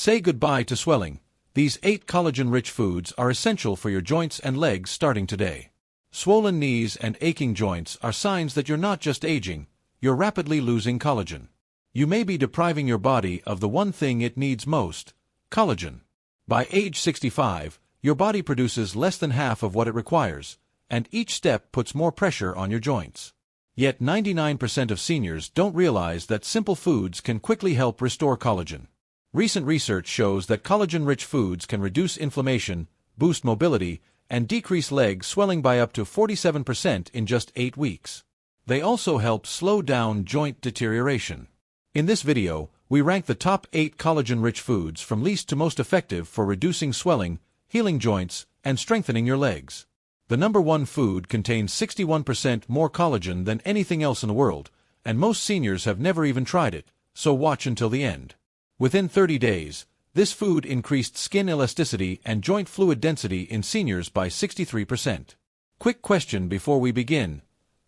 Say goodbye to swelling. These 8 collagen-rich foods are essential for your joints and legs starting today. Swollen knees and aching joints are signs that you're not just aging, you're rapidly losing collagen. You may be depriving your body of the one thing it needs most, collagen. By age 65, your body produces less than half of what it requires, and each step puts more pressure on your joints. Yet 99% of seniors don't realize that simple foods can quickly help restore collagen. Recent research shows that collagen-rich foods can reduce inflammation, boost mobility, and decrease leg swelling by up to 47% in just 8 weeks. They also help slow down joint deterioration. In this video, we rank the top 8 collagen-rich foods from least to most effective for reducing swelling, healing joints, and strengthening your legs. The number 1 food contains 61% more collagen than anything else in the world, and most seniors have never even tried it, so watch until the end. Within 30 days, this food increased skin elasticity and joint fluid density in seniors by 63%. Quick question before we begin.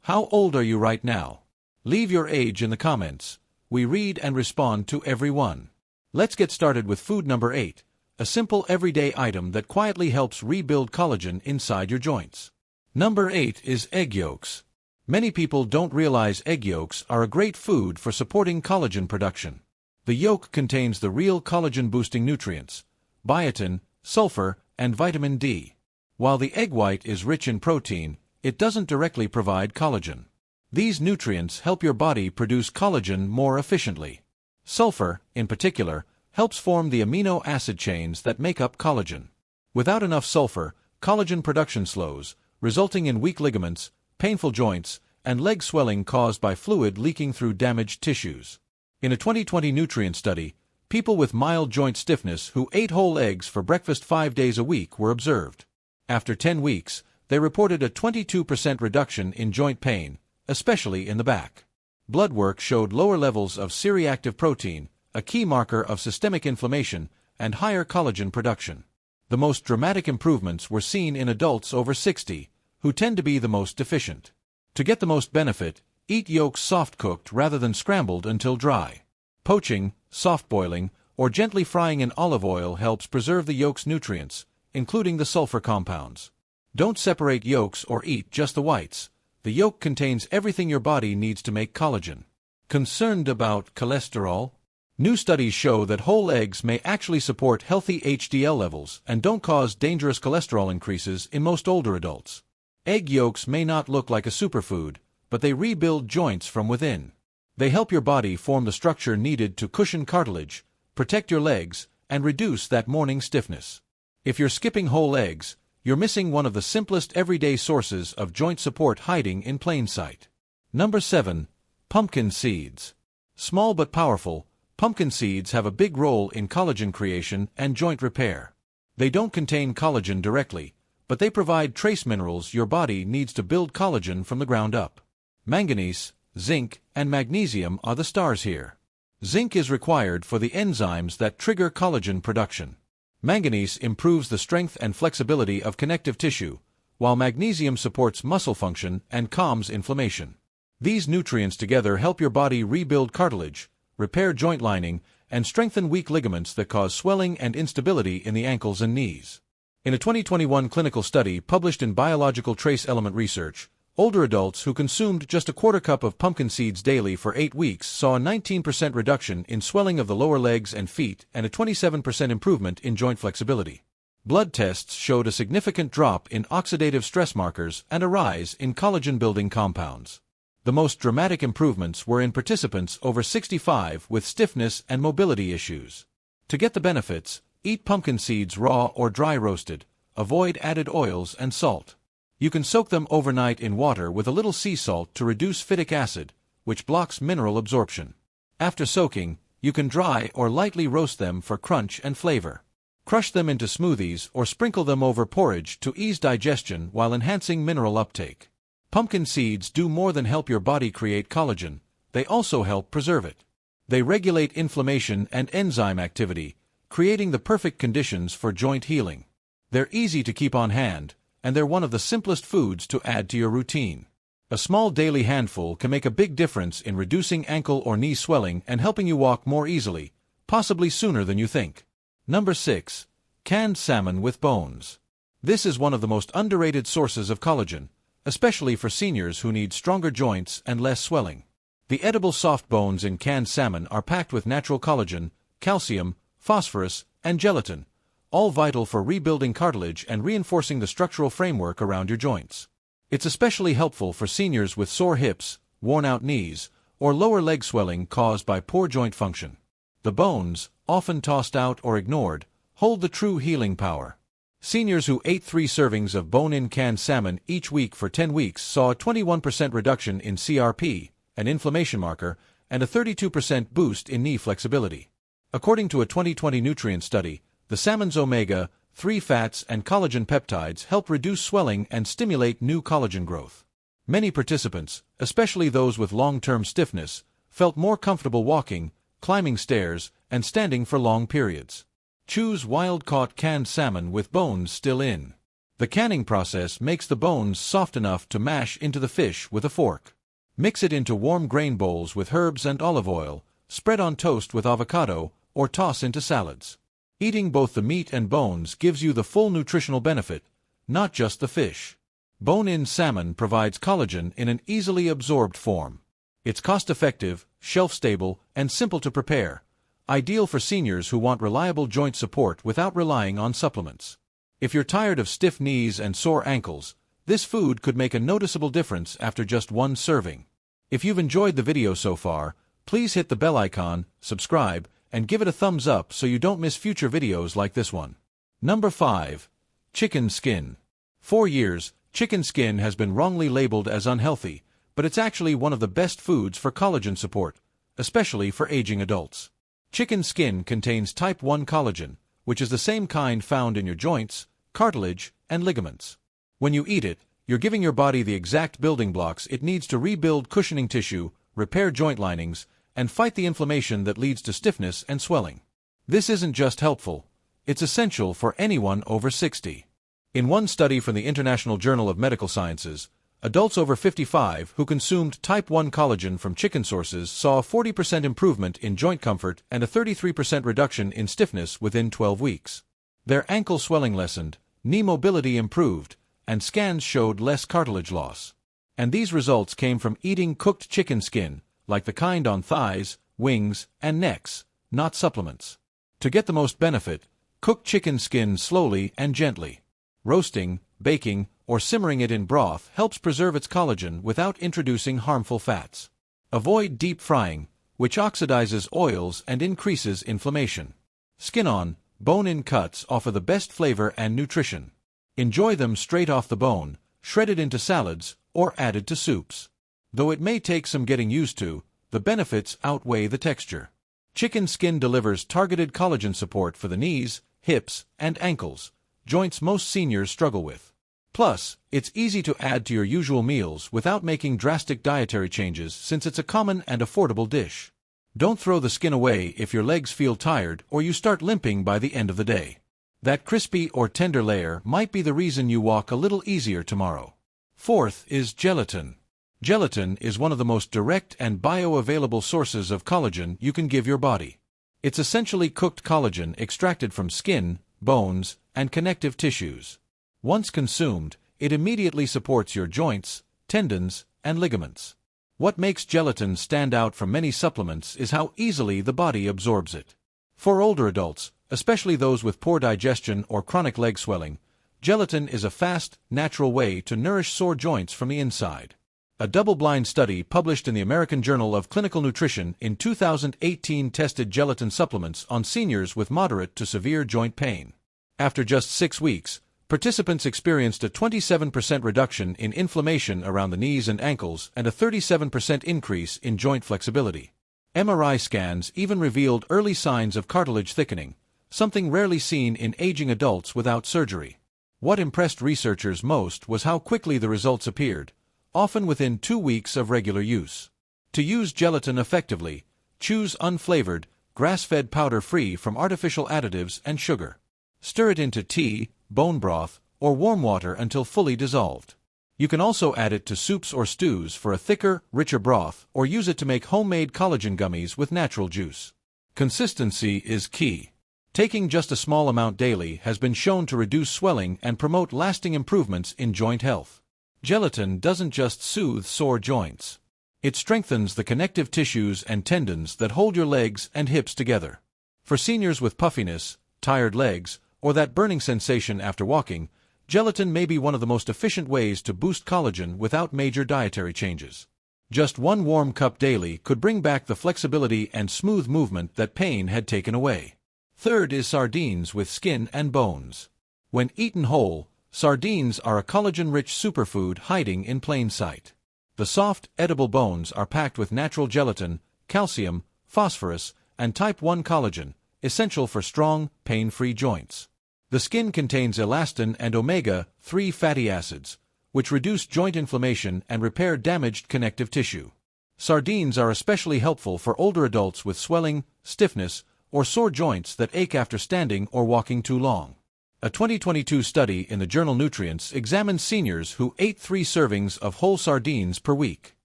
How old are you right now? Leave your age in the comments. We read and respond to everyone. Let's get started with food number 8, a simple everyday item that quietly helps rebuild collagen inside your joints. Number 8 is egg yolks. Many people don't realize egg yolks are a great food for supporting collagen production. The yolk contains the real collagen-boosting nutrients, biotin, sulfur, and vitamin D. While the egg white is rich in protein, it doesn't directly provide collagen. These nutrients help your body produce collagen more efficiently. Sulfur, in particular, helps form the amino acid chains that make up collagen. Without enough sulfur, collagen production slows, resulting in weak ligaments, painful joints, and leg swelling caused by fluid leaking through damaged tissues. In a 2020 nutrient study, people with mild joint stiffness who ate whole eggs for breakfast 5 days a week were observed. After 10 weeks, they reported a 22% reduction in joint pain, especially in the back. Blood work showed lower levels of C-reactive protein, a key marker of systemic inflammation, and higher collagen production. The most dramatic improvements were seen in adults over 60, who tend to be the most deficient. To get the most benefit, eat yolks soft-cooked rather than scrambled until dry. Poaching, soft-boiling, or gently frying in olive oil helps preserve the yolk's nutrients, including the sulfur compounds. Don't separate yolks or eat just the whites. The yolk contains everything your body needs to make collagen. Concerned about cholesterol? New studies show that whole eggs may actually support healthy HDL levels and don't cause dangerous cholesterol increases in most older adults. Egg yolks may not look like a superfood, but they rebuild joints from within. They help your body form the structure needed to cushion cartilage, protect your legs, and reduce that morning stiffness. If you're skipping whole eggs, you're missing one of the simplest everyday sources of joint support hiding in plain sight. Number 7. Pumpkin seeds. Small but powerful, pumpkin seeds have a big role in collagen creation and joint repair. They don't contain collagen directly, but they provide trace minerals your body needs to build collagen from the ground up. Manganese, zinc, and magnesium are the stars here. Zinc is required for the enzymes that trigger collagen production. Manganese improves the strength and flexibility of connective tissue, while magnesium supports muscle function and calms inflammation. These nutrients together help your body rebuild cartilage, repair joint lining, and strengthen weak ligaments that cause swelling and instability in the ankles and knees. In a 2021 clinical study published in Biological Trace Element Research, older adults who consumed just a quarter cup of pumpkin seeds daily for 8 weeks saw a 19% reduction in swelling of the lower legs and feet and a 27% improvement in joint flexibility. Blood tests showed a significant drop in oxidative stress markers and a rise in collagen-building compounds. The most dramatic improvements were in participants over 65 with stiffness and mobility issues. To get the benefits, eat pumpkin seeds raw or dry roasted. Avoid added oils and salt. You can soak them overnight in water with a little sea salt to reduce phytic acid, which blocks mineral absorption. After soaking, you can dry or lightly roast them for crunch and flavor. Crush them into smoothies or sprinkle them over porridge to ease digestion while enhancing mineral uptake. Pumpkin seeds do more than help your body create collagen, they also help preserve it. They regulate inflammation and enzyme activity, creating the perfect conditions for joint healing. They're easy to keep on hand, and they're one of the simplest foods to add to your routine. A small daily handful can make a big difference in reducing ankle or knee swelling and helping you walk more easily, possibly sooner than you think. Number 6. Canned salmon with bones. This is one of the most underrated sources of collagen, especially for seniors who need stronger joints and less swelling. The edible soft bones in canned salmon are packed with natural collagen, calcium, phosphorus, and gelatin, all vital for rebuilding cartilage and reinforcing the structural framework around your joints. It's especially helpful for seniors with sore hips, worn-out knees, or lower leg swelling caused by poor joint function. The bones, often tossed out or ignored, hold the true healing power. Seniors who ate 3 servings of bone-in canned salmon each week for 10 weeks saw a 21% reduction in CRP, an inflammation marker, and a 32% boost in knee flexibility. According to a 2020 nutrient study, the salmon's omega-3 fats and collagen peptides help reduce swelling and stimulate new collagen growth. Many participants, especially those with long-term stiffness, felt more comfortable walking, climbing stairs, and standing for long periods. Choose wild-caught canned salmon with bones still in. The canning process makes the bones soft enough to mash into the fish with a fork. Mix it into warm grain bowls with herbs and olive oil, spread on toast with avocado, or toss into salads. Eating both the meat and bones gives you the full nutritional benefit, not just the fish. Bone-in salmon provides collagen in an easily absorbed form. It's cost-effective, shelf-stable, and simple to prepare, ideal for seniors who want reliable joint support without relying on supplements. If you're tired of stiff knees and sore ankles, this food could make a noticeable difference after just 1 serving. If you've enjoyed the video so far, please hit the bell icon, subscribe, and give it a thumbs up so you don't miss future videos like this one. Number 5. Chicken skin. For years, chicken skin has been wrongly labeled as unhealthy, but it's actually one of the best foods for collagen support, especially for aging adults. Chicken skin contains type 1 collagen, which is the same kind found in your joints, cartilage, and ligaments. When you eat it, you're giving your body the exact building blocks it needs to rebuild cushioning tissue, repair joint linings, and fight the inflammation that leads to stiffness and swelling. This isn't just helpful, it's essential for anyone over 60. In one study from the International Journal of Medical Sciences, adults over 55 who consumed type 1 collagen from chicken sources saw a 40% improvement in joint comfort and a 33% reduction in stiffness within 12 weeks. Their ankle swelling lessened, knee mobility improved, and scans showed less cartilage loss. And these results came from eating cooked chicken skin, like the kind on thighs, wings, and necks, not supplements. To get the most benefit, cook chicken skin slowly and gently. Roasting, baking, or simmering it in broth helps preserve its collagen without introducing harmful fats. Avoid deep frying, which oxidizes oils and increases inflammation. Skin-on, bone-in cuts offer the best flavor and nutrition. Enjoy them straight off the bone, shredded into salads, or added to soups. Though it may take some getting used to, the benefits outweigh the texture. Chicken skin delivers targeted collagen support for the knees, hips, and ankles, joints most seniors struggle with. Plus, it's easy to add to your usual meals without making drastic dietary changes since it's a common and affordable dish. Don't throw the skin away if your legs feel tired or you start limping by the end of the day. That crispy or tender layer might be the reason you walk a little easier tomorrow. 4th is gelatin. Gelatin is one of the most direct and bioavailable sources of collagen you can give your body. It's essentially cooked collagen extracted from skin, bones, and connective tissues. Once consumed, it immediately supports your joints, tendons, and ligaments. What makes gelatin stand out from many supplements is how easily the body absorbs it. For older adults, especially those with poor digestion or chronic leg swelling, gelatin is a fast, natural way to nourish sore joints from the inside. A double-blind study published in the American Journal of Clinical Nutrition in 2018 tested gelatin supplements on seniors with moderate to severe joint pain. After just 6 weeks, participants experienced a 27% reduction in inflammation around the knees and ankles and a 37% increase in joint flexibility. MRI scans even revealed early signs of cartilage thickening, something rarely seen in aging adults without surgery. What impressed researchers most was how quickly the results appeared, often within 2 weeks of regular use. To use gelatin effectively, choose unflavored, grass-fed powder free from artificial additives and sugar. Stir it into tea, bone broth, or warm water until fully dissolved. You can also add it to soups or stews for a thicker, richer broth, or use it to make homemade collagen gummies with natural juice. Consistency is key. Taking just a small amount daily has been shown to reduce swelling and promote lasting improvements in joint health. Gelatin doesn't just soothe sore joints. It strengthens the connective tissues and tendons that hold your legs and hips together. For seniors with puffiness, tired legs, or that burning sensation after walking, gelatin may be one of the most efficient ways to boost collagen without major dietary changes. Just one warm cup daily could bring back the flexibility and smooth movement that pain had taken away. Third is sardines with skin and bones. When eaten whole, sardines are a collagen-rich superfood hiding in plain sight. The soft, edible bones are packed with natural gelatin, calcium, phosphorus, and type 1 collagen, essential for strong, pain-free joints. The skin contains elastin and omega-3 fatty acids, which reduce joint inflammation and repair damaged connective tissue. Sardines are especially helpful for older adults with swelling, stiffness, or sore joints that ache after standing or walking too long. A 2022 study in the journal Nutrients examined seniors who ate 3 servings of whole sardines per week.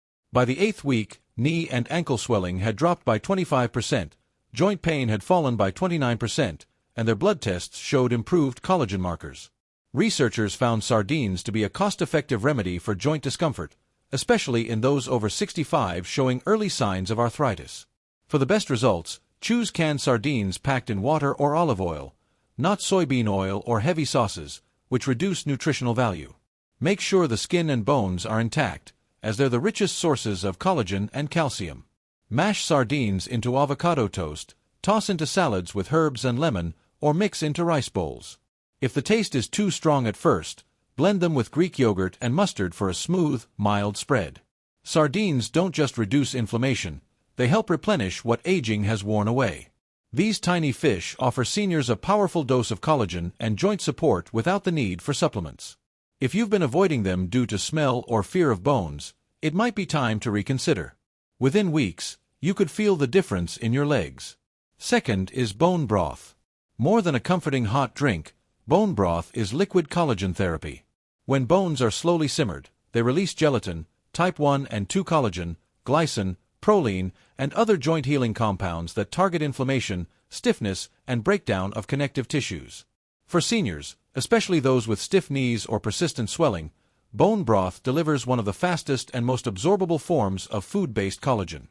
By the 8th week, knee and ankle swelling had dropped by 25%, joint pain had fallen by 29%, and their blood tests showed improved collagen markers. Researchers found sardines to be a cost-effective remedy for joint discomfort, especially in those over 65 showing early signs of arthritis. For the best results, choose canned sardines packed in water or olive oil, not soybean oil or heavy sauces, which reduce nutritional value. Make sure the skin and bones are intact, as they're the richest sources of collagen and calcium. Mash sardines into avocado toast, toss into salads with herbs and lemon, or mix into rice bowls. If the taste is too strong at first, blend them with Greek yogurt and mustard for a smooth, mild spread. Sardines don't just reduce inflammation, they help replenish what aging has worn away. These tiny fish offer seniors a powerful dose of collagen and joint support without the need for supplements. If you've been avoiding them due to smell or fear of bones, it might be time to reconsider. Within weeks, you could feel the difference in your legs. Second is bone broth. More than a comforting hot drink, bone broth is liquid collagen therapy. When bones are slowly simmered, they release gelatin, type 1 and 2 collagen, glycine, proline, and other joint-healing compounds that target inflammation, stiffness, and breakdown of connective tissues. For seniors, especially those with stiff knees or persistent swelling, bone broth delivers one of the fastest and most absorbable forms of food-based collagen.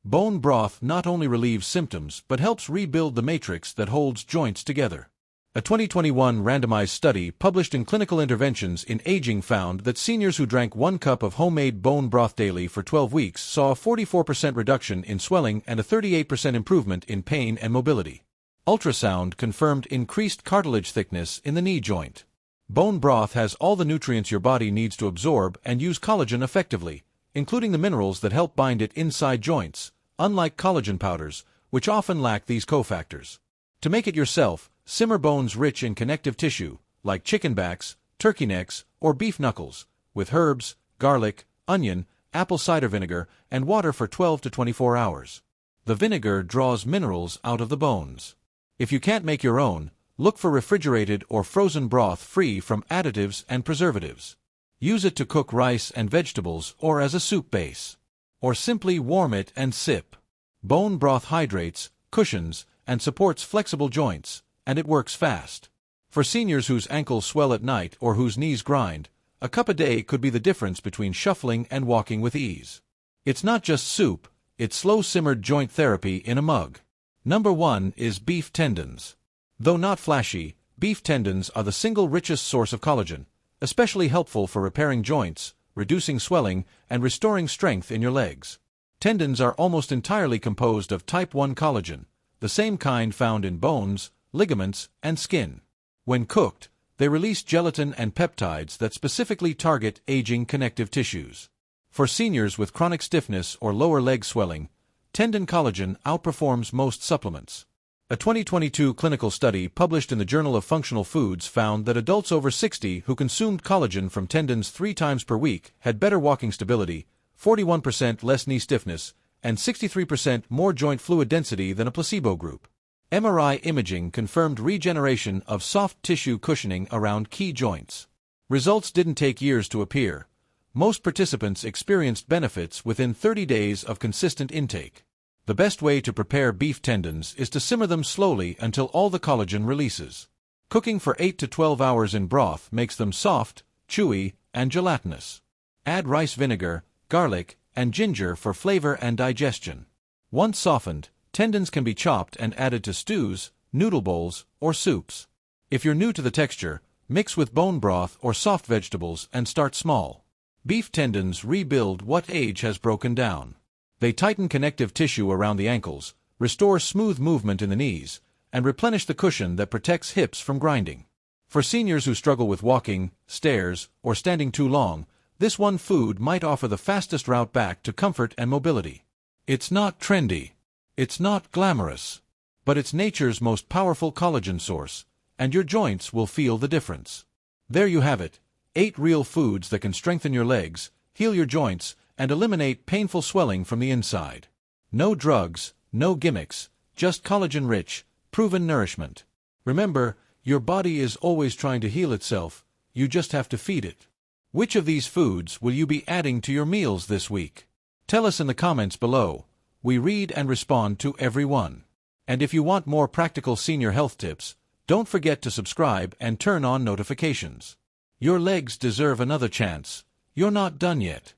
Bone broth not only relieves symptoms but helps rebuild the matrix that holds joints together. A 2021 randomized study published in Clinical Interventions in Aging found that seniors who drank 1 cup of homemade bone broth daily for 12 weeks saw a 44% reduction in swelling and a 38% improvement in pain and mobility. Ultrasound confirmed increased cartilage thickness in the knee joint. Bone broth has all the nutrients your body needs to absorb and use collagen effectively, including the minerals that help bind it inside joints, unlike collagen powders, which often lack these cofactors. To make it yourself, simmer bones rich in connective tissue, like chicken backs, turkey necks, or beef knuckles, with herbs, garlic, onion, apple cider vinegar, and water for 12 to 24 hours. The vinegar draws minerals out of the bones. If you can't make your own, look for refrigerated or frozen broth free from additives and preservatives. Use it to cook rice and vegetables or as a soup base. Or simply warm it and sip. Bone broth hydrates, cushions, and supports flexible joints, and it works fast. For seniors whose ankles swell at night or whose knees grind, a cup a day could be the difference between shuffling and walking with ease. It's not just soup, it's slow-simmered joint therapy in a mug. Number 1 is beef tendons. Though not flashy, beef tendons are the single richest source of collagen, especially helpful for repairing joints, reducing swelling, and restoring strength in your legs. Tendons are almost entirely composed of type 1 collagen, the same kind found in bones, ligaments, and skin. When cooked, they release gelatin and peptides that specifically target aging connective tissues. For seniors with chronic stiffness or lower leg swelling, tendon collagen outperforms most supplements. A 2022 clinical study published in the Journal of Functional Foods found that adults over 60 who consumed collagen from tendons 3 times per week had better walking stability, 41% less knee stiffness, and 63% more joint fluid density than a placebo group. MRI imaging confirmed regeneration of soft tissue cushioning around key joints. Results didn't take years to appear. Most participants experienced benefits within 30 days of consistent intake. The best way to prepare beef tendons is to simmer them slowly until all the collagen releases. Cooking for 8 to 12 hours in broth makes them soft, chewy, and gelatinous. Add rice vinegar, garlic, and ginger for flavor and digestion. Once softened, tendons can be chopped and added to stews, noodle bowls, or soups. If you're new to the texture, mix with bone broth or soft vegetables and start small. Beef tendons rebuild what age has broken down. They tighten connective tissue around the ankles, restore smooth movement in the knees, and replenish the cushion that protects hips from grinding. For seniors who struggle with walking, stairs, or standing too long, this one food might offer the fastest route back to comfort and mobility. It's not trendy. It's not glamorous. But it's nature's most powerful collagen source, and your joints will feel the difference. There you have it, 8 real foods that can strengthen your legs, heal your joints, and eliminate painful swelling from the inside. No drugs, no gimmicks, just collagen-rich, proven nourishment. Remember, your body is always trying to heal itself, you just have to feed it. Which of these foods will you be adding to your meals this week? Tell us in the comments below. We read and respond to every one. And if you want more practical senior health tips, don't forget to subscribe and turn on notifications. Your legs deserve another chance. You're not done yet.